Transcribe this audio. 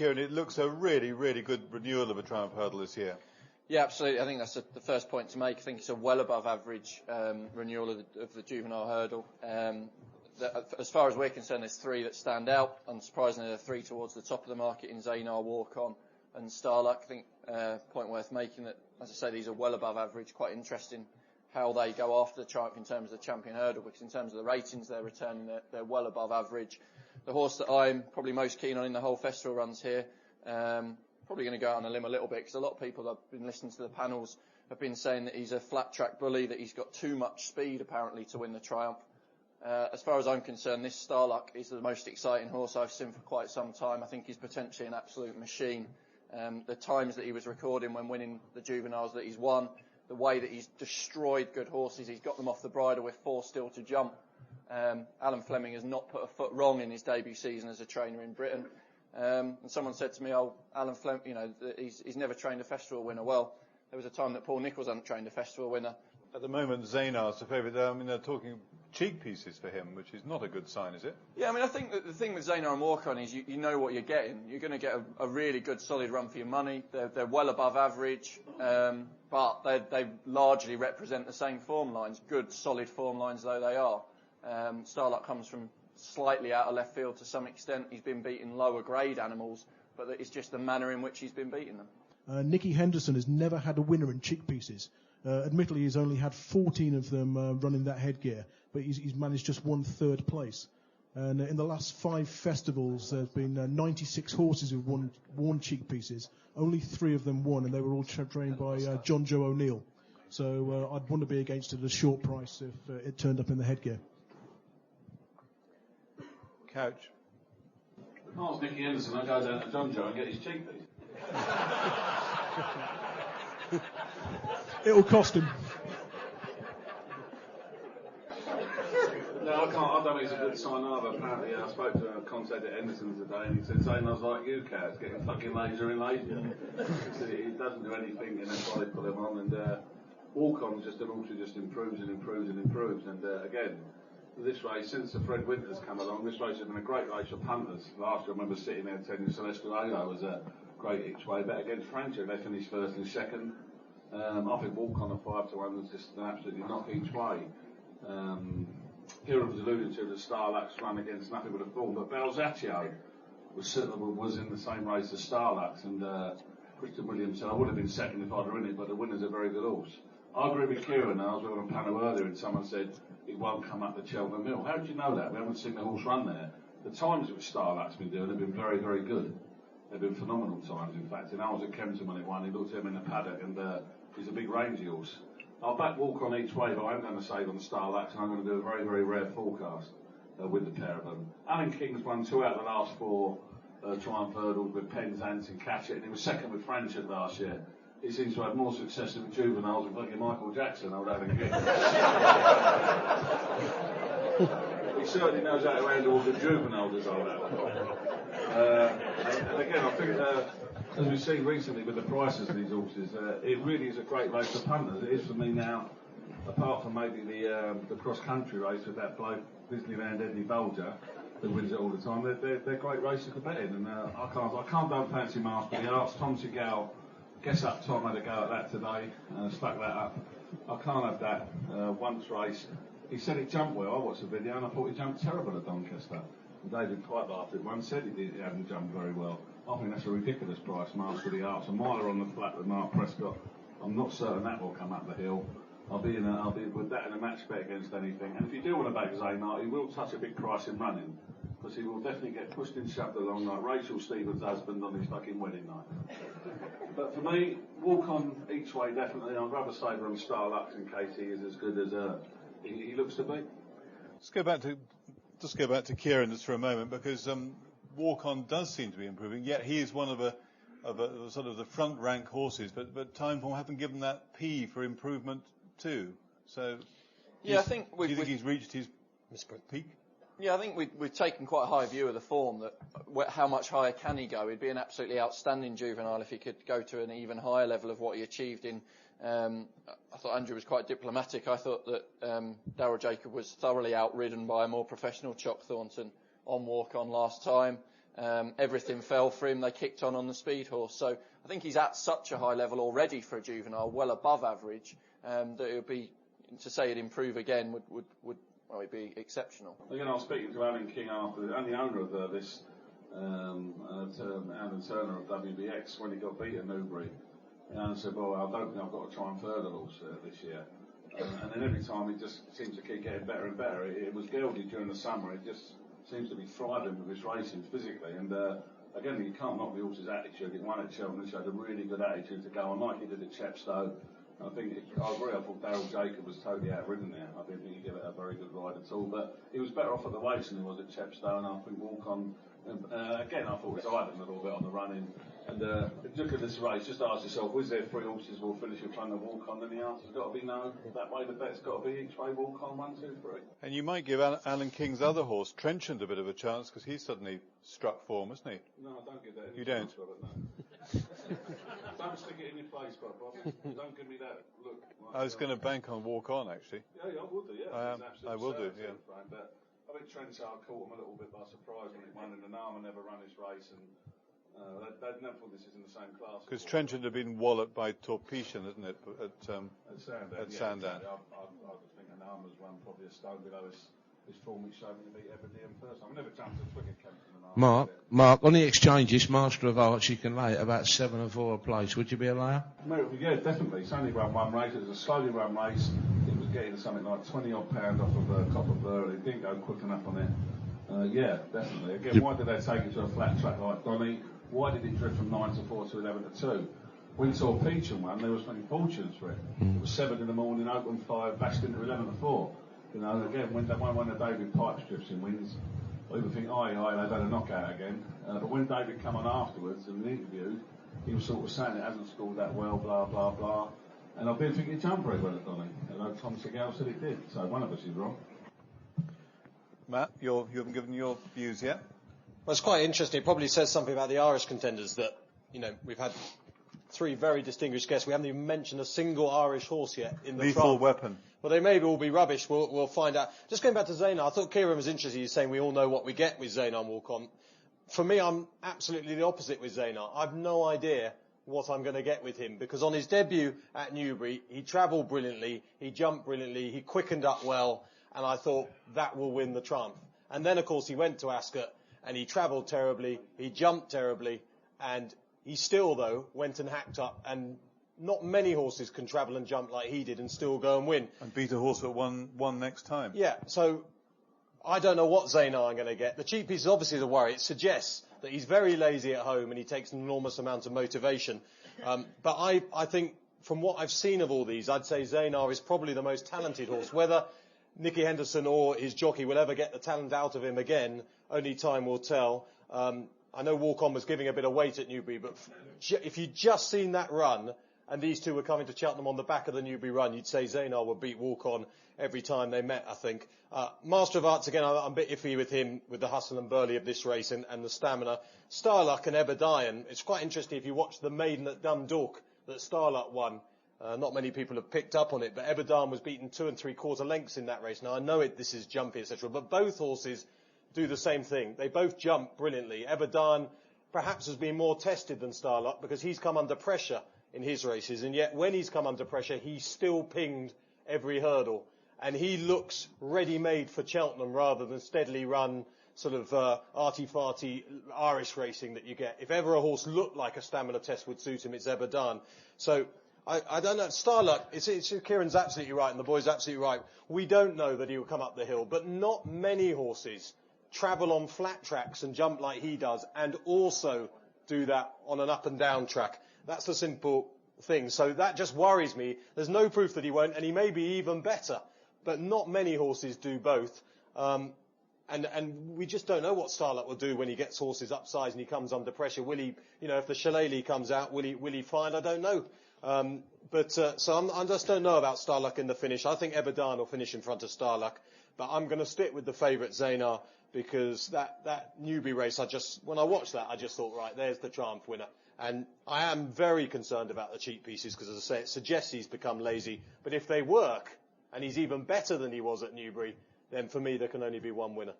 Kieran, it looks a really, really good renewal of a Triumph Hurdle this year. Yeah, absolutely. I think that's the first point to make. I think it's a well above average renewal of the juvenile hurdle. As far as we're concerned, there's three that stand out. Unsurprisingly, there are three towards the top of the market in Zanar, Walk-On and Starluck. I think point worth making that, as I say, these are well above average. Quite interesting how they go after the Triumph in terms of the champion hurdle, because in terms of the ratings they're returning, they're well above average. The horse that I'm probably most keen on in the whole festival runs here, probably going to go out on a limb a little bit, because a lot of people that have been listening to the panels have been saying that he's a flat track bully, that he's got too much speed apparently to win the Triumph. As far as I'm concerned, this Starluck is the most exciting horse I've seen for quite some time. I think he's potentially an absolute machine. The times that he was recording when winning the juveniles that he's won, the way that he's destroyed good horses, he's got them off the bridle with 4 still to jump. Alan Fleming has not put a foot wrong in his debut season as a trainer in Britain. And someone said to me, "Oh, Alan Fleming, he's never trained a festival winner." Well, there was a time that Paul Nicholls hadn't trained a festival winner. At the moment, Zanar's the favourite. I mean, they're talking cheek pieces for him, which is not a good sign, is it? Yeah, I mean, I think that the thing with Zanar and Walk-On is you know what you're getting. You're going to get a really good, solid run for your money. They're well above average, but they largely represent the same form lines, good, solid form lines though they are. Starluck comes from slightly out of left field to some extent. He's been beating lower grade animals, but it's just the manner in which he's been beating them. Nicky Henderson has never had a winner in cheek pieces. Admittedly, he's only had 14 of them running that headgear, but he's managed just 1/3 place. And in the last 5 festivals, there's been 96 horses who've worn cheek pieces. Only 3 of them won, and they were all trained by John Joe O'Neill. So I'd want to be against it at a short price if it turned up in the headgear. Couch. If I was Nicky Henderson, I'd go down to John Joe and get his cheek piece. It'll cost him. No, I can't. I don't think it's a good sign either. Apparently, I spoke to a contact at Henderson today, and he said, "Zanar's like you, Cat, getting fucking lazier and lazier." He doesn't do anything, and that's why they put him on. And Walk-On just improves and improves and improves. And again, this race, since the Fred Winters come along, this race has been a great race for punters. Last year, I remember sitting there telling Celestial Halo was a great each way bet against Francia. They finished first and second. I think Walk-On at 5-1 was just an absolutely knock each way. Kieran was alluding to the Starluck's run against nothing but a form, but Belzaccio was in the same race as Starluck's, and Christian Williams said, "I would have been second if I'd have in it, but the winner's a very good horse." I agree with Kieran. I was on a panel earlier and someone said it won't come up to Cheltenham Mill. How do you know that? We haven't seen the horse run there. The times which Starluck's been doing have been very, very good. They've been phenomenal times, in fact. And I was at Kempton when it won. He looked at him in the paddock, and he's a big rangy horse. I'll back Walk-On each way, but I'm going to save on Starluck, and I'm going to do a very, very rare forecast with the pair of them. Alan King's won 2 out of the last 4 Triumph Hurdles with Penzance and Catch It, and he was second with Francia last year. He seems to have more success with juveniles than fucking Michael Jackson, I would have him get. He certainly knows how to handle all the juveniles as old and again, I think, as we've seen recently with the prices of these horses, it really is a great race for punters. It is for me now, apart from maybe the cross-country race with that bloke, Disneyland Eddie Bolger, who wins it all the time. They're great races to bet in, and I can't don't fancy Master of the Arts. Tom Segal, guess up Tom had a go at that today, stuck that up. I can't have that once race. He said it jumped well. I watched the video and I thought he jumped terrible at Doncaster. And David quite laughed at one, said he hadn't jumped very well. I think that's a ridiculous price, Master of the Arts. A mile on the flat with Mark Prescott. I'm not certain that will come up the hill. I'll be with that in a match bet against anything. And if you do want to back Zanar, he will touch a big price in running, because he will definitely get pushed and shoved along like Rachel Stevens' husband on his fucking wedding night. But for me, Walk-On each way definitely. I'd rather save on Starluck in case he is as good as he looks to be. Let's go back to Kieran just for a moment, because Walk-On does seem to be improving. Yet he is one of a sort of the front rank horses, but Timeform haven't given that P for improvement too. So yeah, I think do you think he's reached his peak? Yeah, I think we've taken quite a high view of the form, that how much higher can he go. He'd be an absolutely outstanding juvenile if he could go to an even higher level of what he achieved in. I thought Andrew was quite diplomatic. I thought that Darryl Jacob was thoroughly outridden by a more professional Chalk Thornton on Walk-On last time. everything fell for him. They kicked on the speed horse. So I think he's at such a high level already for a juvenile, well above average, that it would be, to say it'd improve again would well, it'd be exceptional. Again, I was speaking to Alan King after, and the owner of this, Alan Turner of WBX, when he got beat at Newbury. And I said, well, I don't think I've got to try and further horse this year. And then every time it just seems to keep getting better and better. It was gelded during the summer. It just seems to be thriving with his racing physically. And again, you can't knock the horse's attitude. He won at Cheltenham, showed a really good attitude to go on, like he did at Chepstow. I think, I agree, I thought Daryl Jacob was totally outridden there. I didn't think he gave it a very good ride at all. But he was better off at the race than he was at Chepstow, and I think Walk-On, again, I thought he was hiding a little bit on the running. And look at this race, just ask yourself, was there 3 horses will finish in front of Walk-On? And the answer's got to be no. That way the bet's got to be each way Walk-On, 1, 2, 3. And you might give Alan King's other horse, Trenchant, a bit of a chance, because he's suddenly struck form, isn't he? No, I don't give that any You don't? chance, Robert, no. Don't stick it in your face, Bob. Don't give me that look. I was going to bank on Walk-On, actually. Yeah, I would do, yeah. I will do, yeah. But I think Trenchard caught him a little bit by surprise when he won in the Narma, never run his race, and they'd never thought this is in the same class. Because Trenchant had been walloped by Torpetian, isn't it, at Sandown. Sandown. I would think the Narma's run probably a stone below his form. He showed me to beat Aberdeen first. I've never jumped a twig at Kempton. Mark, on the exchanges, Master of Arts, you can lay at about 7 or 4 a place. Would you be a layer? Yeah, definitely. It's only run one race. It was a slowly run race. It was getting something like 20 odd pound off of Copper Burr. It didn't go quick enough on it. Yeah, definitely. Again, why did they take it to a flat track like Donny? Why did it drift from 9 to 4 to 11 to 2? When saw Peacham won, there was many fortunes for it. It was 7 in the morning, open 5, bashed into 11 to 4. You know, again, when one of David Pipes drifts in wins, I even think, they've had a knockout again. But when David come on afterwards in an interview, he was sort of saying it hasn't scored that well, blah, blah, blah. And I didn't think it jumped very well at Donny. Although Tom Segal said it did. So one of us is wrong. Matt, you haven't given your views yet? Well, it's quite interesting. It probably says something about the Irish contenders that, we've had 3 very distinguished guests. We haven't even mentioned a single Irish horse yet in the Lethal weapon. Well, they may all be rubbish. We'll find out. Just going back to Zaynard, I thought Kieran was interesting. He's saying we all know what we get with Zaynard Walk-On. For me, I'm absolutely the opposite with Zaynard. I've no idea what I'm going to get with him, because on his debut at Newbury, he travelled brilliantly, he jumped brilliantly, he quickened up well, and I thought that will win the trump. And then, of course, he went to Ascot, and he travelled terribly, he jumped terribly, and he still, though, went and hacked up, and not many horses can travel and jump like he did and still go and win. And beat a horse that won next time. Yeah, so I don't know what Zaynard I'm going to get. The cheap piece is obviously the worry. It suggests that he's very lazy at home and he takes an enormous amount of motivation. But I think from what I've seen of all these, I'd say Zaynard is probably the most talented horse. Whether Nicky Henderson or his jockey will ever get the talent out of him again, only time will tell. I know Walk-On was giving a bit of weight at Newbury, but if you'd just seen that run, and these two were coming to Cheltenham on the back of the Newbury run, you'd say Zaynard would beat Walk-On every time they met, I think. Master of Arts, again, I'm a bit iffy with him, with the hustle and burly of this race and the stamina. Starluck and Eberdine, it's quite interesting if you watch the maiden at Dundalk that Starluck won. Not many people have picked up on it, but Eberdine was beaten 2 3/4 lengths in that race. Now, I know this is jumpy, etc., but both horses do the same thing. They both jump brilliantly. Eberdine perhaps has been more tested than Starluck because he's come under pressure in his races, and yet when he's come under pressure, he's still pinged every hurdle, and he looks ready-made for Cheltenham rather than steadily run sort of arty-farty Irish racing that you get. If ever a horse looked like a stamina test would suit him, it's Eberdine. So I don't know. Starluck, Kieran's absolutely right, and the boy's absolutely right. We don't know that he will come up the hill, but not many horses travel on flat tracks and jump like he does, and also do that on an up-and-down track. That's the simple thing. So that just worries me. There's no proof that he won't, and he may be even better. But not many horses do both. And we just don't know what Starluck will do when he gets horses upsized and he comes under pressure. Will he, if the Shillelagh comes out, will he find? I don't know. So I just don't know about Starluck in the finish. I think Eberdine will finish in front of Starluck. But I'm going to stick with the favourite Zaynard, because that Newbury race, when I watched that, I just thought, right, there's the triumph winner. And I am very concerned about the cheap pieces because, as I say, it suggests he's become lazy. But if they work, and he's even better than he was at Newbury, then for me there can only be one winner.